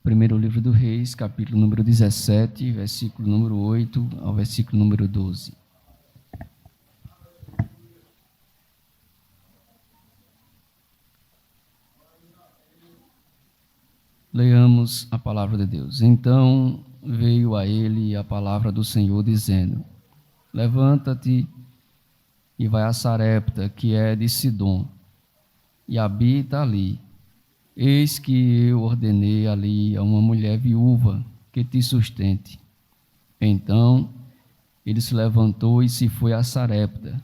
Primeiro livro do Reis, capítulo número 17, versículo número 8 ao versículo número 12. Leamos a palavra de Deus. Então veio a ele a palavra do Senhor, dizendo: Levanta-te e vai a Sarepta, que é de Sidom, e habita ali. Eis que eu ordenei ali a uma mulher viúva que te sustente. Então ele se levantou e se foi a Sarepta.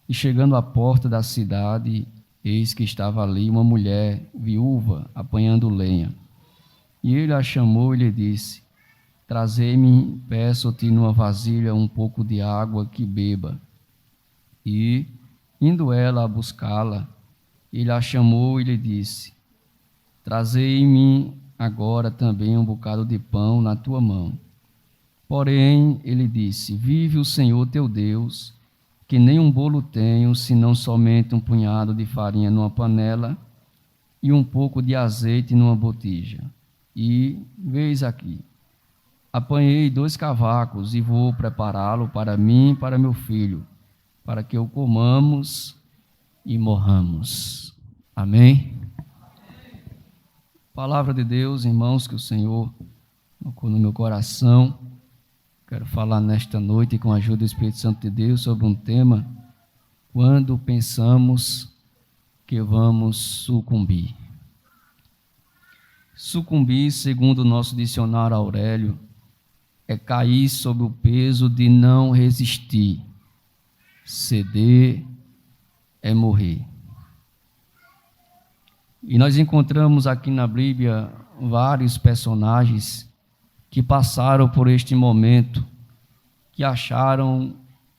E chegando à porta da cidade, eis que estava ali uma mulher viúva apanhando lenha. E ele a chamou e lhe disse: Trazei-me, peço-te numa vasilha um pouco de água que beba. E, indo ela a buscá-la, ele a chamou e lhe disse: Trazei-me agora também um bocado de pão na tua mão. Porém, ele disse: Vive o Senhor teu Deus, que nem um bolo tenho, senão somente um punhado de farinha numa panela e um pouco de azeite numa botija. E, veis aqui, apanhei 2 cavacos e vou prepará-lo para mim e para meu filho, para que o comamos e morramos. Amém? Palavra de Deus, irmãos, que o Senhor colocou no meu coração. Quero falar nesta noite, com a ajuda do Espírito Santo de Deus, sobre um tema: quando pensamos que vamos sucumbir. Sucumbir, segundo o nosso dicionário Aurélio, é cair sob o peso de não resistir. Ceder é morrer. E nós encontramos aqui na Bíblia vários personagens que passaram por este momento, que acharam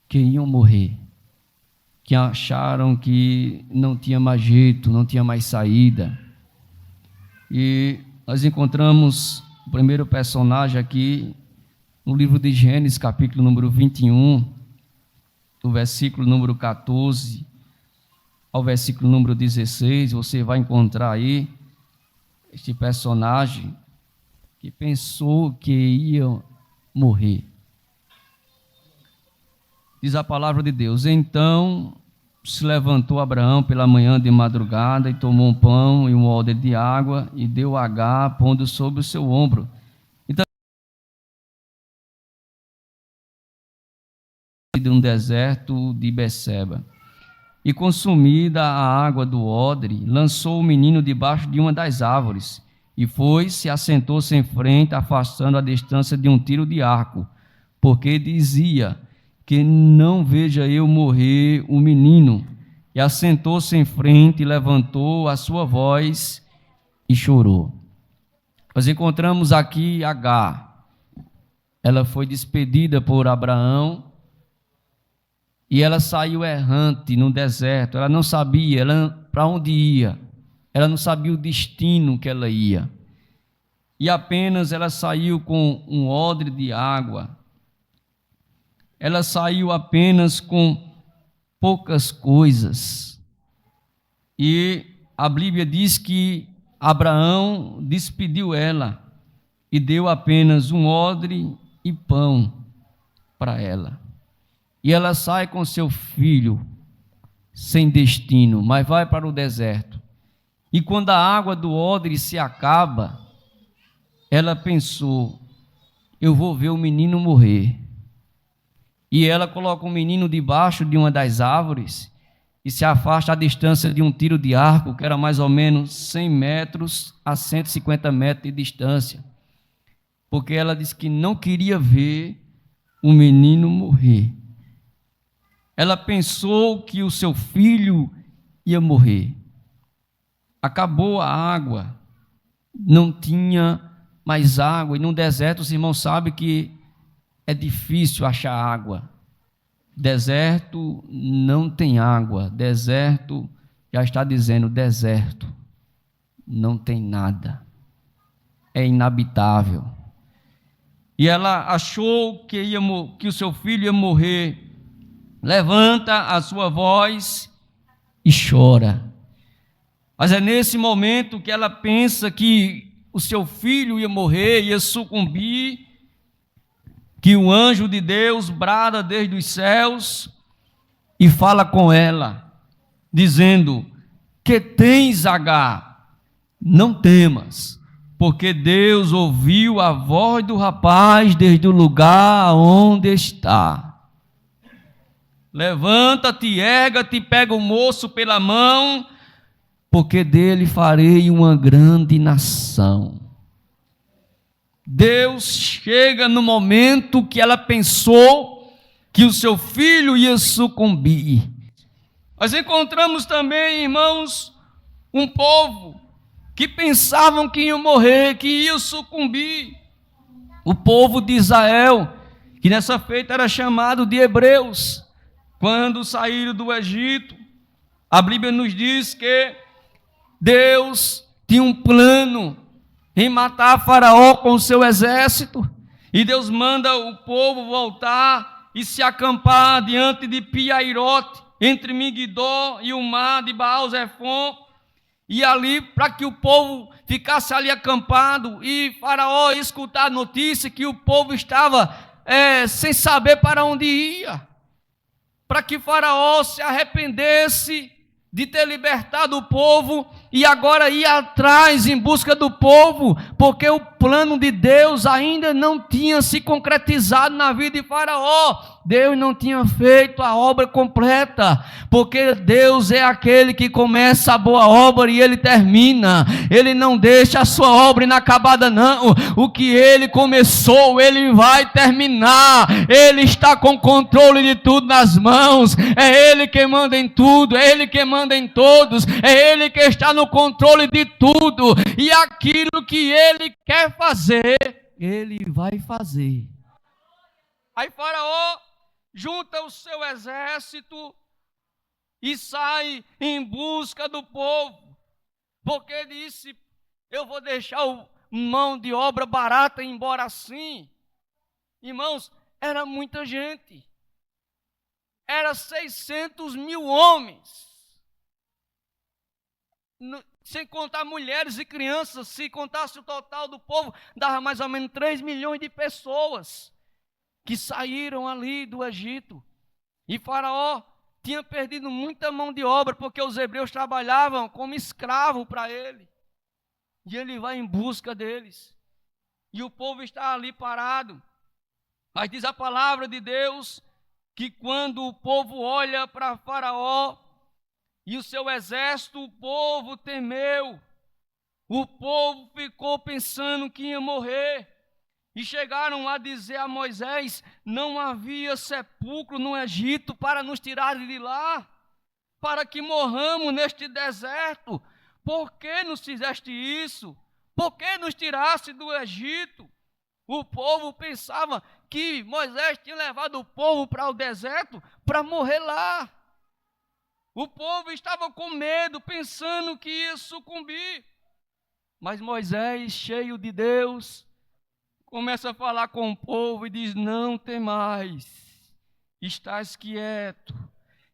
que iam morrer, que acharam que não tinha mais jeito, não tinha mais saída. E nós encontramos o primeiro personagem aqui no livro de Gênesis, capítulo número 21, do versículo número 14 ao versículo número 16, você vai encontrar aí este personagem que pensou que ia morrer. Diz a palavra de Deus: Então se levantou Abraão pela manhã de madrugada e tomou um pão e um odre de água e deu a Agar, pondo sobre o seu ombro. Então, de um deserto de Beceba. E consumida a água do odre, lançou o menino debaixo de uma das árvores, e foi-se, assentou-se em frente, afastando a distância de um tiro de arco, porque dizia: que não veja eu morrer o menino. E assentou-se em frente, levantou a sua voz e chorou. Nós encontramos aqui Agar. Ela foi despedida por Abraão, e ela saiu errante no deserto. Ela não sabia para onde ia. Ela não sabia o destino que ela ia. E apenas ela saiu com um odre de água. Ela saiu apenas com poucas coisas. E a Bíblia diz que Abraão despediu ela e deu apenas um odre e pão para ela. E ela sai com seu filho, sem destino, mas vai para o deserto. E quando a água do odre se acaba, ela pensou: eu vou ver o menino morrer. E ela coloca o menino debaixo de uma das árvores e se afasta à distância de um tiro de arco, que era mais ou menos 100 metros a 150 metros de distância. Porque ela disse que não queria ver o menino morrer. Ela pensou que o seu filho ia morrer. Acabou a água, não tinha mais água. E no deserto, os irmãos sabem que é difícil achar água. Deserto não tem água. Deserto, já está dizendo, deserto não tem nada. É inabitável. E ela achou que o seu filho ia morrer. Levanta a sua voz e chora. Mas é nesse momento que ela pensa que o seu filho ia morrer, ia sucumbir, que o anjo de Deus brada desde os céus e fala com ela, dizendo: que tens, Agar? Não temas, porque Deus ouviu a voz do rapaz desde o lugar onde está. Levanta-te, erga-te, pega o moço pela mão, porque dele farei uma grande nação. Deus chega no momento que ela pensou que o seu filho ia sucumbir. Nós encontramos também, irmãos, um povo que pensavam que iam morrer, que iam sucumbir. O povo de Israel, que nessa feita era chamado de hebreus, quando saíram do Egito, a Bíblia nos diz que Deus tinha um plano em matar Faraó com o seu exército, e Deus manda o povo voltar e se acampar diante de Piairote, entre Migdó e o mar de Baal-Zefon, e ali, para que o povo ficasse ali acampado, e Faraó escutar a notícia que o povo estava sem saber para onde ia, para que Faraó se arrependesse de ter libertado o povo e agora ir atrás em busca do povo, porque o plano de Deus ainda não tinha se concretizado na vida de Faraó. Deus não tinha feito a obra completa, porque Deus é aquele que começa a boa obra e Ele termina. Ele não deixa a sua obra inacabada, não. O que Ele começou, Ele vai terminar. Ele está com o controle de tudo nas mãos. É Ele que manda em tudo, é Ele que manda em todos, é Ele que está no controle de tudo, e aquilo que Ele quer fazer, Ele vai fazer. Aí Faraó junta o seu exército e sai em busca do povo, porque disse: eu vou deixar mão de obra barata embora assim. Irmãos, era muita gente, era 600 mil homens, sem contar mulheres e crianças. Se contasse o total do povo, dava mais ou menos 3 milhões de pessoas que saíram ali do Egito. E Faraó tinha perdido muita mão de obra, porque os hebreus trabalhavam como escravo para ele. E ele vai em busca deles. E o povo está ali parado. Mas diz a palavra de Deus que quando o povo olha para Faraó e o seu exército, o povo temeu. O povo ficou pensando que ia morrer. E chegaram a dizer a Moisés: não havia sepulcro no Egito para nos tirar de lá, para que morramos neste deserto. Por que nos fizeste isso? Por que nos tiraste do Egito? O povo pensava que Moisés tinha levado o povo para o deserto para morrer lá. O povo estava com medo, pensando que ia sucumbir. Mas Moisés, cheio de Deus, começa a falar com o povo e diz: não temais, estás quieto,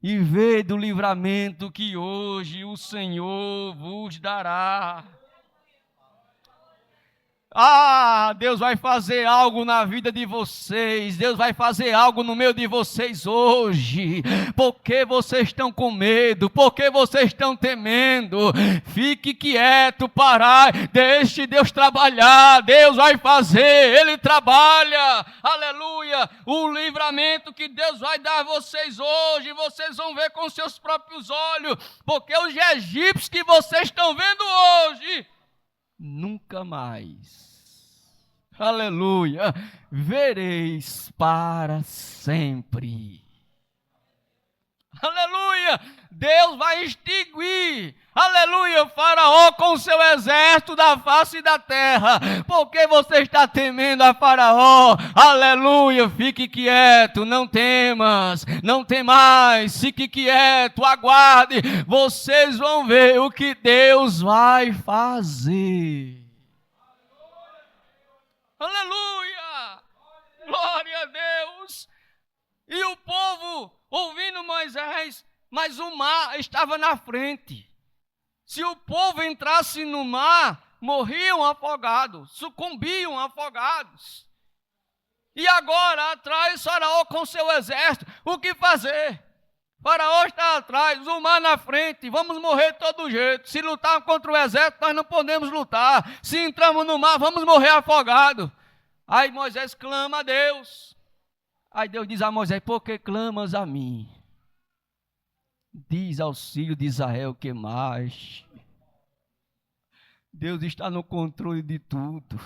e vede o livramento que hoje o Senhor vos dará. Ah, Deus vai fazer algo na vida de vocês, Deus vai fazer algo no meio de vocês hoje. Por que vocês estão com medo? Por que vocês estão temendo? Fique quieto, parai, deixe Deus trabalhar. Deus vai fazer, Ele trabalha, aleluia. O livramento que Deus vai dar a vocês hoje, vocês vão ver com seus próprios olhos, porque os egípcios que vocês estão vendo hoje, nunca mais, aleluia, vereis para sempre. Aleluia, Deus vai extinguir, aleluia, Faraó com seu exército da face da terra. Por que você está temendo a Faraó? Aleluia, fique quieto, não temas, não temais, fique quieto, aguarde, vocês vão ver o que Deus vai fazer. Aleluia, glória a Deus. E o povo ouvindo Moisés, mas o mar estava na frente. Se o povo entrasse no mar, morriam afogados, sucumbiam afogados. E agora atrás Faraó com seu exército, o que fazer? Faraó está atrás, o mar na frente, vamos morrer de todo jeito. Se lutar contra o exército, nós não podemos lutar. Se entramos no mar, vamos morrer afogados. Aí Moisés clama a Deus. Aí Deus diz a Moisés: por que clamas a mim? Diz aos filhos de Israel que mais. Deus está no controle de tudo.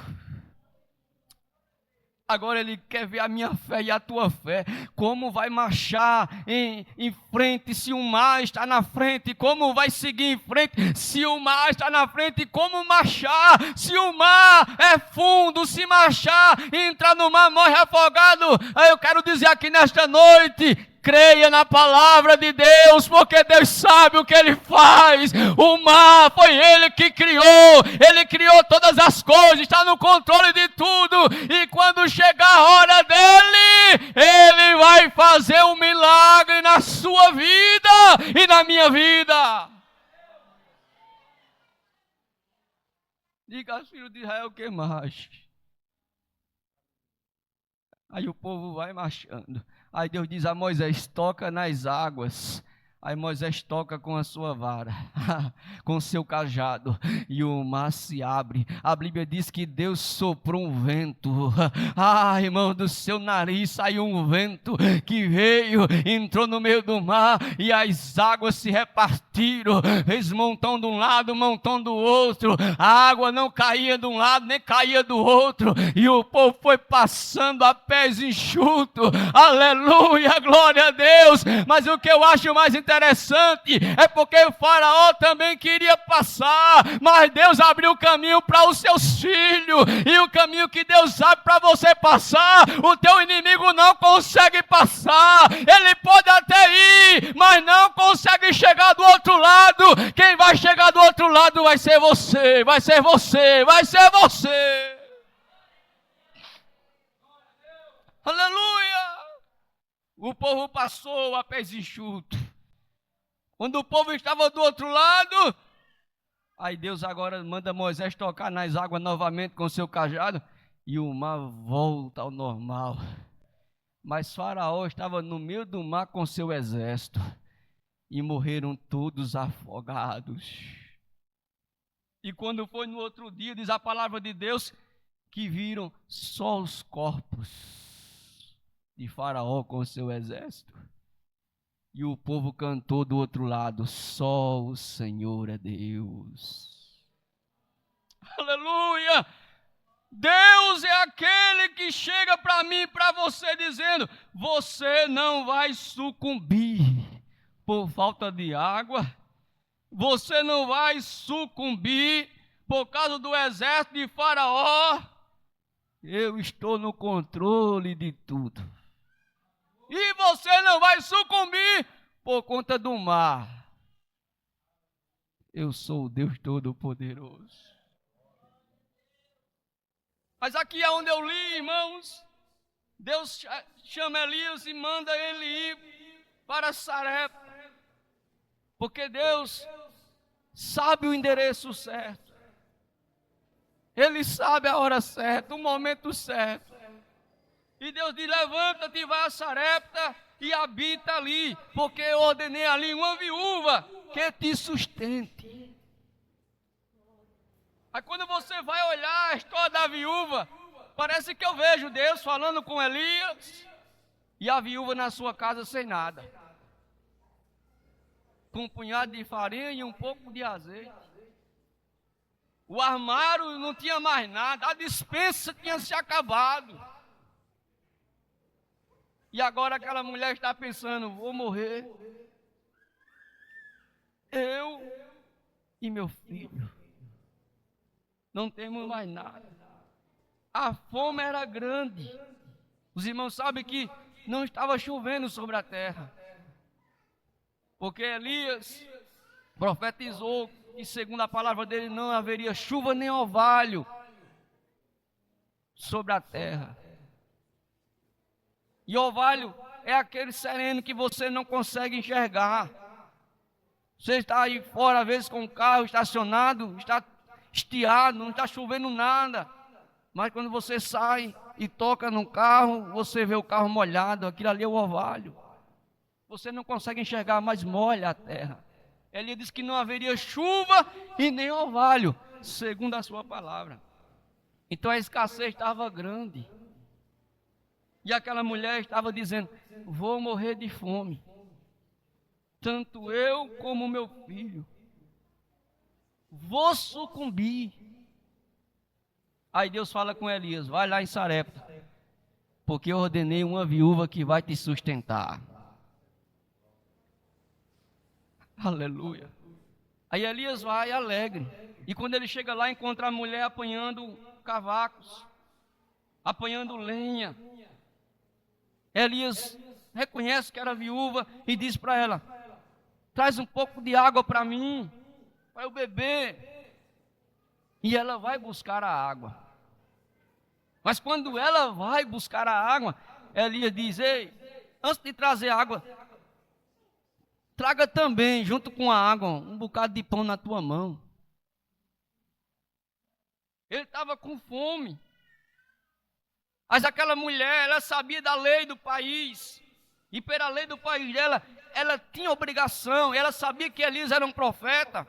Agora Ele quer ver a minha fé e a tua fé. Como vai marchar em frente se o mar está na frente? Como vai seguir em frente se o mar está na frente? Como marchar se o mar é fundo? Se marchar e entrar no mar, morre afogado. Aí eu quero dizer aqui nesta noite: creia na palavra de Deus, porque Deus sabe o que Ele faz. O mar foi Ele que criou. Ele criou todas as coisas, está no controle de tudo. E quando chegar a hora dEle, Ele vai fazer um milagre na sua vida e na minha vida. Diga aos filhos de Israel que mais. Aí o povo vai marchando. Aí Deus diz a Moisés: toca nas águas. Aí Moisés toca com a sua vara, com o seu cajado, e o mar se abre. A Bíblia diz que Deus soprou um vento. Irmão, do seu nariz saiu um vento que veio, entrou no meio do mar, e as águas se repartiram. Eles montam de um lado, montam do outro. A água não caía de um lado, nem caía do outro. E o povo foi passando a pés enxutos. Aleluia, glória a Deus. Mas o que eu acho mais interessante é porque o Faraó também queria passar, mas Deus abriu o caminho para os seus filhos. E o caminho que Deus abre para você passar, o teu inimigo não consegue passar. Ele pode até ir, mas não consegue chegar do outro lado. Quem vai chegar do outro lado vai ser você, vai ser você, vai ser você. Aleluia! O povo passou a pés enxutos. Quando o povo estava do outro lado, aí Deus agora manda Moisés tocar nas águas novamente com seu cajado, e o mar volta ao normal. Mas Faraó estava no meio do mar com seu exército, e morreram todos afogados. E quando foi no outro dia, diz a palavra de Deus, que viram só os corpos de Faraó com seu exército. E o povo cantou do outro lado: só o Senhor é Deus. Aleluia! Deus é aquele que chega para mim e para você dizendo: você não vai sucumbir por falta de água. Você não vai sucumbir por causa do exército de Faraó. Eu estou no controle de tudo. E você não vai sucumbir por conta do mar. Eu sou o Deus Todo-Poderoso. Mas aqui é onde eu li, irmãos, Deus chama Elias e manda ele ir para Sarepta. Porque Deus sabe o endereço certo. Ele sabe a hora certa, o momento certo. E Deus diz: levanta-te e vai a Sarepta e habita ali, porque eu ordenei ali uma viúva que te sustente. Aí quando você vai olhar a história da viúva, parece que eu vejo Deus falando com Elias e a viúva na sua casa sem nada, com um punhado de farinha e um pouco de azeite. O armário não tinha mais nada, a despensa tinha se acabado. E agora aquela mulher está pensando: vou morrer, eu e meu filho, não temos mais nada. A fome era grande. Os irmãos sabem que não estava chovendo sobre a terra, porque Elias profetizou que, segundo a palavra dele, não haveria chuva nem orvalho sobre a terra. E orvalho é aquele sereno que você não consegue enxergar. Você está aí fora, às vezes, com o carro estacionado, estiado, não está chovendo nada. Mas quando você sai e toca no carro, você vê o carro molhado, aquilo ali é o orvalho. Você não consegue enxergar, mas molha a terra. Ele disse que não haveria chuva e nem orvalho, segundo a sua palavra. Então a escassez estava grande. E aquela mulher estava dizendo: vou morrer de fome, tanto eu como meu filho. Vou sucumbir. Aí Deus fala com Elias: vai lá em Sarepta, porque eu ordenei uma viúva que vai te sustentar. Aleluia. Aí Elias vai alegre. E quando ele chega lá, encontra a mulher apanhando cavacos, apanhando lenha. Elias reconhece que era viúva e diz para ela: traz um pouco de água para mim, para eu beber. E ela vai buscar a água. Mas quando ela vai buscar a água, Elias diz: ei, antes de trazer água, traga também, junto com a água, um bocado de pão na tua mão. Ele estava com fome. Mas aquela mulher, ela sabia da lei do país. E pela lei do país dela, ela tinha obrigação, ela sabia que Elias era um profeta,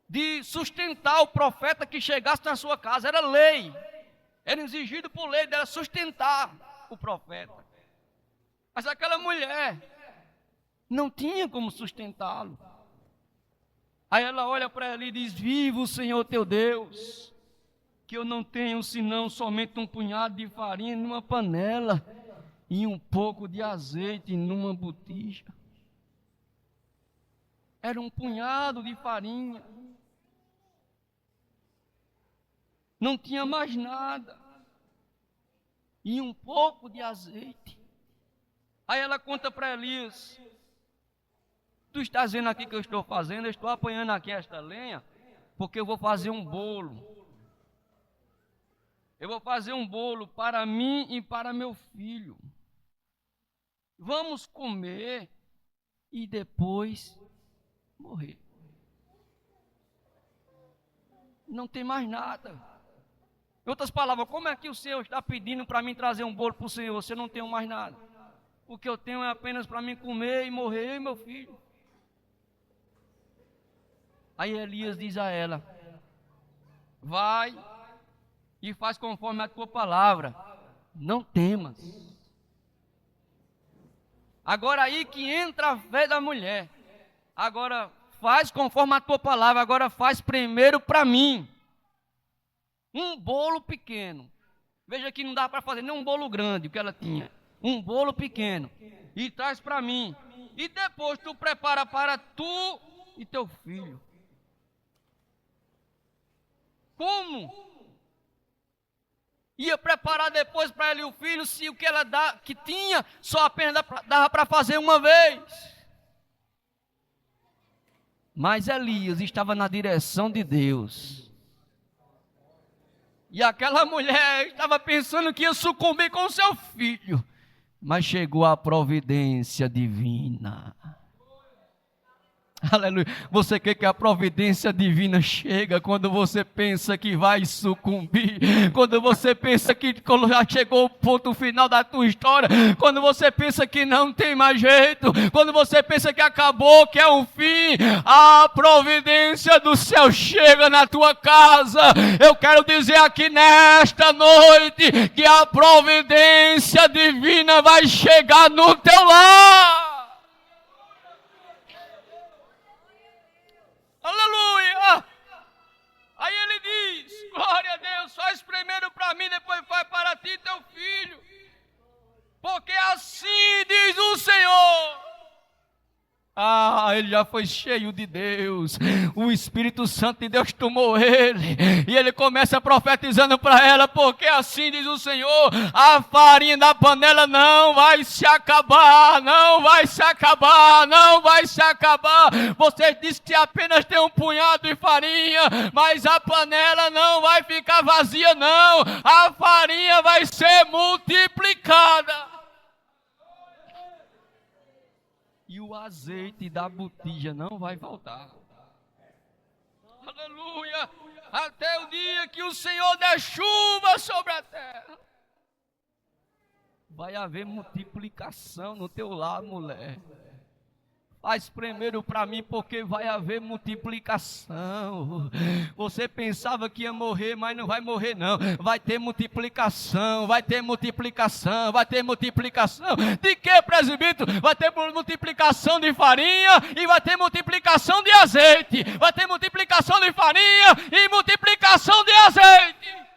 de sustentar o profeta que chegasse na sua casa. Era lei, era exigido por lei dela sustentar o profeta. Mas aquela mulher não tinha como sustentá-lo. Aí ela olha para ele e diz: viva o Senhor teu Deus, que eu não tenho senão somente um punhado de farinha numa panela e um pouco de azeite numa botija. Era um punhado de farinha. Não tinha mais nada. E um pouco de azeite. Aí ela conta para Elias: tu estás vendo aqui que eu estou fazendo? Eu estou apanhando aqui esta lenha, porque eu vou fazer um bolo. Eu vou fazer um bolo para mim e para meu filho. Vamos comer e depois morrer. Não tem mais nada. Em outras palavras, como é que o Senhor está pedindo para mim trazer um bolo para o Senhor? Você não tem mais nada. O que eu tenho é apenas para mim comer e morrer, eu e meu filho. Aí Elias diz a ela: vai e faz conforme a tua palavra, não temas. Agora aí que entra a fé da mulher. Agora faz conforme a tua palavra, agora faz primeiro para mim um bolo pequeno. Veja que não dá para fazer nem um bolo grande, o que ela tinha. Um bolo pequeno. E traz para mim. E depois tu prepara para tu e teu filho. Como ia preparar depois para ele e o filho, se o que ela que tinha só apenas dava para fazer uma vez? Mas Elias estava na direção de Deus. E aquela mulher estava pensando que ia sucumbir com seu filho. Mas chegou a providência divina. Aleluia. Você quer que a providência divina chega quando você pensa que vai sucumbir, quando você pensa que já chegou o ponto final da tua história, quando você pensa que não tem mais jeito, quando você pensa que acabou, que é o fim, a providência do céu chega na tua casa. Eu quero dizer aqui nesta noite que a providência divina vai chegar no teu lar. Aleluia! Aí ele diz: glória a Deus, faz primeiro para mim, depois faz para ti e teu filho. Porque assim diz o Senhor. Ele já foi cheio de Deus. O Espírito Santo de Deus tomou ele. E ele começa profetizando para ela: porque assim diz o Senhor, a farinha da panela não vai se acabar, não vai se acabar, não vai se acabar. Você disse que apenas tem um punhado de farinha, mas a panela não vai ficar vazia não. A farinha vai ser multiplicada. E o azeite da botija não vai faltar. Aleluia. Até o dia que o Senhor der chuva sobre a terra. Vai haver multiplicação no teu lar, mulher. Faz primeiro para mim, porque vai haver multiplicação. Você pensava que ia morrer, mas não vai morrer não. Vai ter multiplicação, vai ter multiplicação, vai ter multiplicação. De que, presbítero? Vai ter multiplicação de farinha e vai ter multiplicação de azeite. Vai ter multiplicação de farinha e multiplicação de azeite.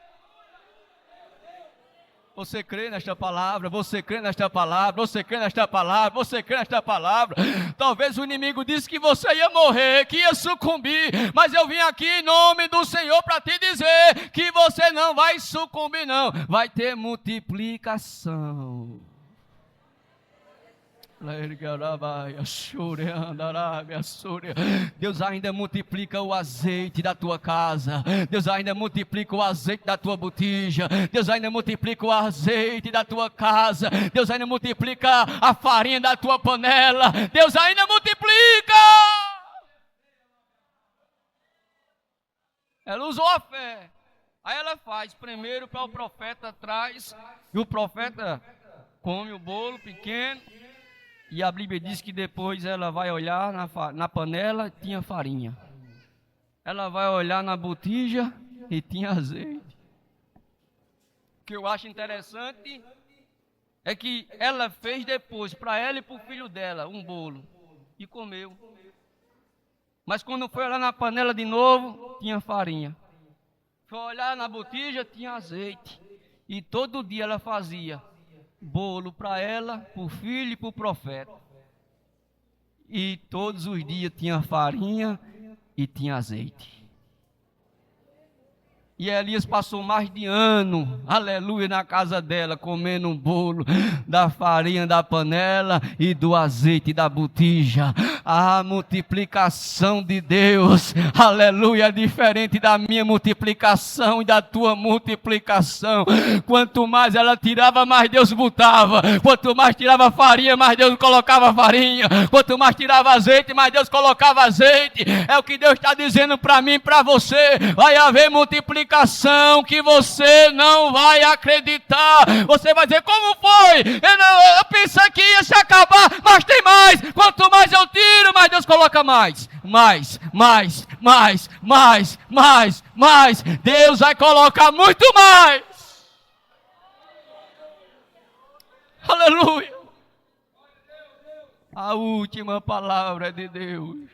Você crê nesta palavra? Você crê nesta palavra? Você crê nesta palavra? Você crê nesta palavra? Talvez o inimigo disse que você ia morrer, que ia sucumbir, mas eu vim aqui em nome do Senhor para te dizer que você não vai sucumbir não, vai ter multiplicação. Deus ainda multiplica o azeite da tua casa. Deus ainda multiplica o azeite da tua botija. Deus ainda multiplica o azeite da tua casa. Deus ainda multiplica a farinha da tua panela. Deus ainda multiplica. Ela usou a fé. Aí ela faz primeiro para o profeta traz. E o profeta come o bolo pequeno. E a Bíblia diz que depois ela vai olhar na panela, tinha farinha. Ela vai olhar na botija e tinha azeite. O que eu acho interessante é que ela fez depois, para ela e para o filho dela, um bolo. E comeu. Mas quando foi olhar na panela de novo, tinha farinha. Foi olhar na botija, tinha azeite. E todo dia ela fazia bolo para ela, para o filho e para o profeta. E todos os dias tinha farinha e tinha azeite. E Elias passou mais de ano, aleluia, na casa dela, comendo um bolo da farinha da panela e do azeite da botija. A multiplicação de Deus, aleluia, é diferente da minha multiplicação e da tua multiplicação. Quanto mais ela tirava, mais Deus botava. Quanto mais tirava farinha, mais Deus colocava farinha. Quanto mais tirava azeite, mais Deus colocava azeite. É o que Deus está dizendo para mim e para você. Vai haver multiplicação que você não vai acreditar. Você vai dizer, como foi? Eu pensei que ia se acabar, mas tem mais. Quanto mais eu tiro, mais Deus coloca mais. Mais. Deus vai colocar muito mais. Aleluia. A última palavra é de Deus.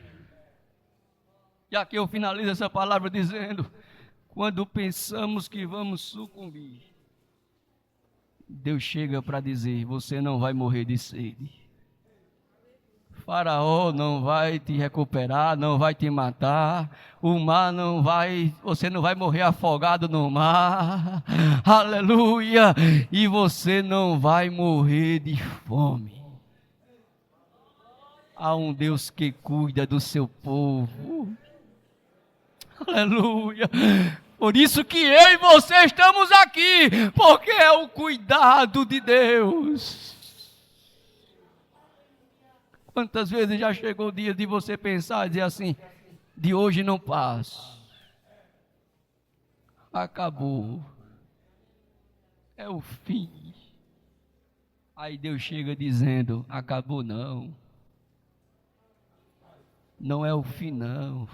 E aqui eu finalizo essa palavra dizendo: quando pensamos que vamos sucumbir, Deus chega para dizer: você não vai morrer de sede. Faraó não vai te recuperar, não vai te matar. O mar não vai, você não vai morrer afogado no mar. Aleluia! E você não vai morrer de fome. Há um Deus que cuida do seu povo. Aleluia! Por isso que eu e você estamos aqui, porque é o cuidado de Deus. Quantas vezes já chegou o dia de você pensar e dizer assim: de hoje não passo, acabou, é o fim. Aí Deus chega dizendo: acabou não, não é o fim não.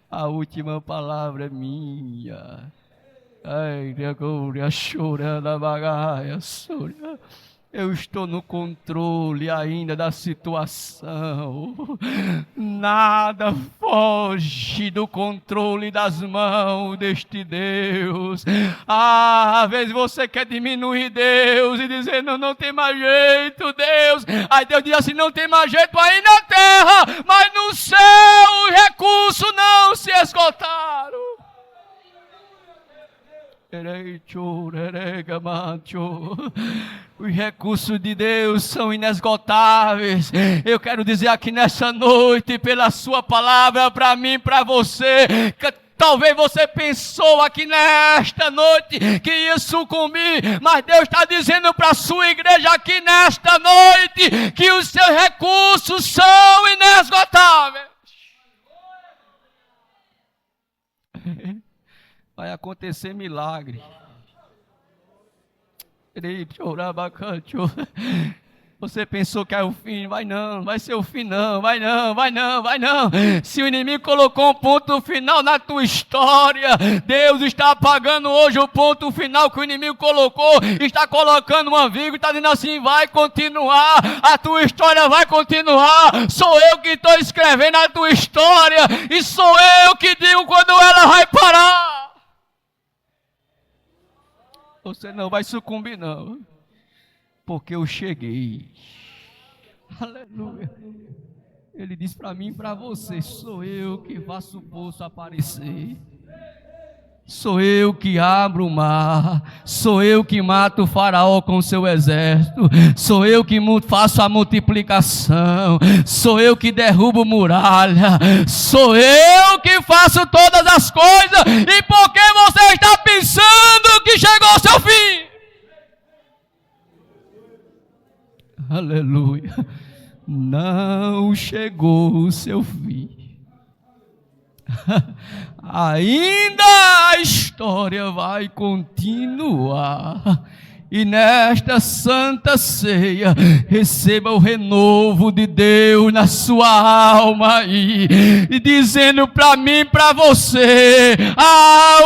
A última palavra é minha. Ai, chorando, bagaia, eu estou no controle ainda da situação. Nada foge do controle das mãos deste Deus. Às vezes você quer diminuir Deus e dizer: não tem mais jeito, Deus. Aí Deus diz assim: não tem mais jeito aí na terra, mas no céu os recursos não se esgotaram. Os recursos de Deus são inesgotáveis. Eu quero dizer aqui nessa noite, pela sua palavra, para mim e para você, que talvez você pensou aqui nesta noite que ia sucumbir, mas Deus está dizendo para a sua igreja aqui nesta noite que os seus recursos são inesgotáveis. Vai acontecer milagre. Você pensou que é o fim, vai não, vai ser o fim não, vai não, vai não, vai não. Se o inimigo colocou um ponto final na tua história, Deus está apagando hoje o ponto final que o inimigo colocou, está colocando uma vírgula, está dizendo assim, vai continuar, a tua história vai continuar, sou eu que estou escrevendo a tua história, e sou eu que digo quando ela vai parar. Você não vai sucumbir não, porque eu cheguei. Aleluia. Ele diz para mim e para você, sou eu que faço o poço aparecer. Sou eu que abro o mar, sou eu que mato o faraó com o seu exército, sou eu que faço a multiplicação, sou eu que derrubo muralha, sou eu que faço todas as coisas, e por que você está pensando que chegou ao seu fim? Aleluia, não chegou o seu fim. Ainda a história vai continuar. E nesta santa ceia, receba o renovo de Deus na sua alma aí, e dizendo para mim e para você,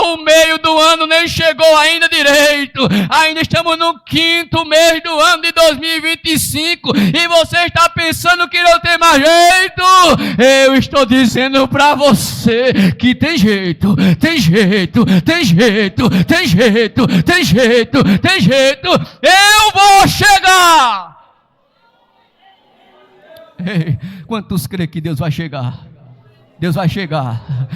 o meio do ano nem chegou ainda direito, ainda estamos no 5º mês do ano de 2025, e você está pensando que não tem mais jeito. Eu estou dizendo para você que tem jeito, tem jeito, tem jeito, tem jeito, tem jeito, tem jeito. Eu vou chegar. Ei, quantos creem que Deus vai chegar? Deus vai chegar.